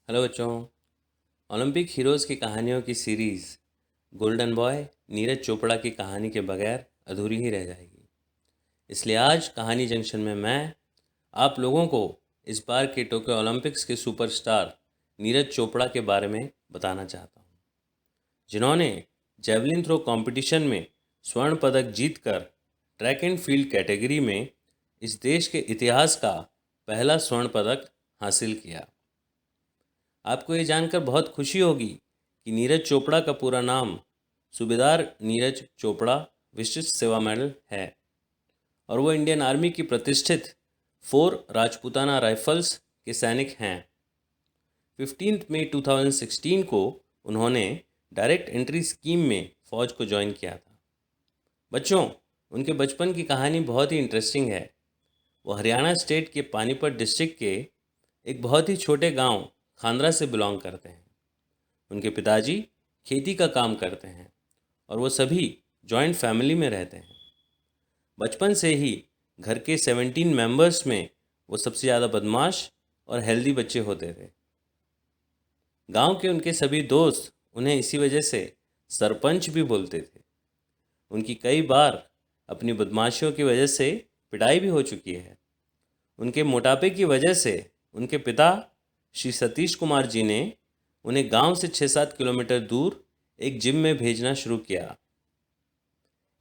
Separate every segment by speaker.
Speaker 1: Hello बच्चों। Olympic heroes की कहानियों की series golden boy Neeraj Chopra की कहानी के बगैर अधूरी ही रह जाएगी। इसलिए आज कहानी जंक्शन में मैं आप लोगों को इस बार के टोक्यो ओलंपिक्स के सुपरस्टार नीरज चोपड़ा के बारे में बताना चाहता हूँ, जिन्होंने जेवलिन थ्रो कंपटीशन में स्वर्ण पदक जीतकर ट्रैक एंड फील्ड कैटेगरी में इस देश के इतिहास का पहला स्वर्ण पदक हासिल किया। आपको ये जानकर बहुत खुशी होगी कि नीरज चोपड़ा का पूरा नाम सूबेदार नीरज चोपड़ा विशिष्ट सेवा मेडल है और वो इंडियन आर्मी की प्रतिष्ठित 4 राजपूताना राइफल्स के सैनिक हैं। 15 मई 2016 को उन्होंने डायरेक्ट एंट्री स्कीम में फ़ौज को ज्वाइन किया था। बच्चों, उनके बचपन की कहानी बहुत ही इंटरेस्टिंग है। वो हरियाणा स्टेट के पानीपत डिस्ट्रिक्ट के एक बहुत ही छोटे गांव खांद्रा से बिलोंग करते हैं। उनके पिताजी खेती का काम करते हैं और वो सभी जॉइंट फैमिली में रहते हैं। बचपन से ही घर के 17 मेंबर्स में वो सबसे ज़्यादा बदमाश और हेल्दी बच्चे होते थे। गांव के उनके सभी दोस्त उन्हें इसी वजह से सरपंच भी बोलते थे। उनकी कई बार अपनी बदमाशियों की वजह से पिटाई भी हो चुकी है। उनके मोटापे की वजह से उनके पिता श्री सतीश कुमार जी ने उन्हें गांव से 6-7 किलोमीटर दूर एक जिम में भेजना शुरू किया।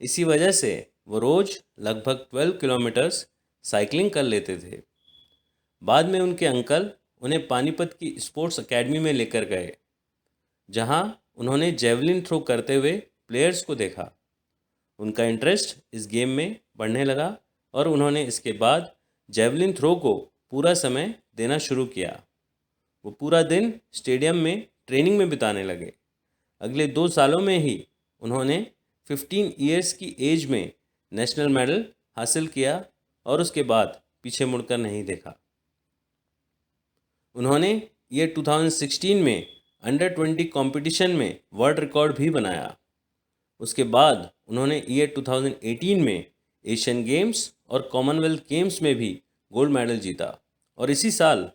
Speaker 1: इसी वजह से वो रोज़ लगभग 12 किलोमीटर्स साइकिलिंग कर लेते थे। बाद में उनके अंकल उन्हें पानीपत की स्पोर्ट्स एकेडमी में लेकर गए, जहां उन्होंने जेवलिन थ्रो करते हुए प्लेयर्स को देखा। उनका इंटरेस्ट इस गेम में बढ़ने लगा और उन्होंने इसके बाद जेवलिन थ्रो को पूरा समय देना शुरू किया। वो पूरा दिन स्टेडियम में ट्रेनिंग में बिताने लगे। अगले 2 सालों में ही उन्होंने 15 ईयर्स की एज में नेशनल मेडल हासिल किया और उसके बाद पीछे मुड़कर नहीं देखा। उन्होंने ईयर 2016 में अंडर 20 कंपटीशन में वर्ल्ड रिकॉर्ड भी बनाया। उसके बाद उन्होंने ईयर 2018 में एशियन गेम्स और कॉमनवेल्थ गेम्स में भी गोल्ड मेडल जीता और इसी साल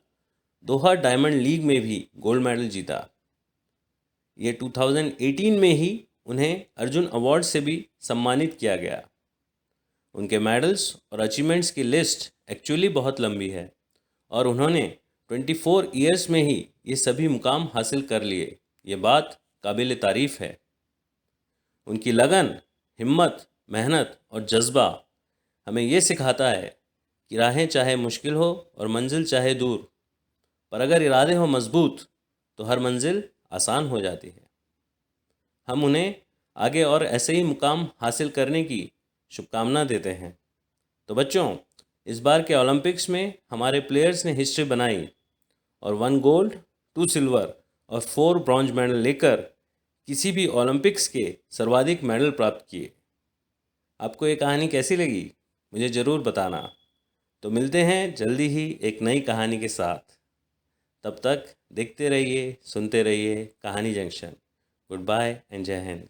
Speaker 1: दोहा डायमंड लीग में भी गोल्ड मेडल जीता। ये 2018 में ही उन्हें अर्जुन अवार्ड से भी सम्मानित किया गया। उनके मेडल्स और अचीवमेंट्स की लिस्ट एक्चुअली बहुत लंबी है और उन्होंने 24 ईयर्स में ही ये सभी मुकाम हासिल कर लिए। ये बात काबिल तारीफ़ है। उनकी लगन, हिम्मत, मेहनत और जज्बा हमें ये सिखाता है कि राहें चाहे मुश्किल हो और मंजिल चाहे दूर, पर अगर इरादे हो मजबूत तो हर मंजिल आसान हो जाती है। हम उन्हें आगे और ऐसे ही मुकाम हासिल करने की शुभकामना देते हैं। तो बच्चों, इस बार के ओलंपिक्स में हमारे प्लेयर्स ने हिस्ट्री बनाई और 1 गोल्ड, 2 सिल्वर और 4 ब्रॉन्ज मेडल लेकर किसी भी ओलंपिक्स के सर्वाधिक मेडल प्राप्त किए। आपको ये कहानी कैसी लगी? मुझे ज़रूर बताना। तो मिलते हैं जल्दी ही एक नई कहानी के साथ। तब तक देखते रहिए, सुनते रहिए कहानी जंक्शन। गुड बाय एंड जय हिंद।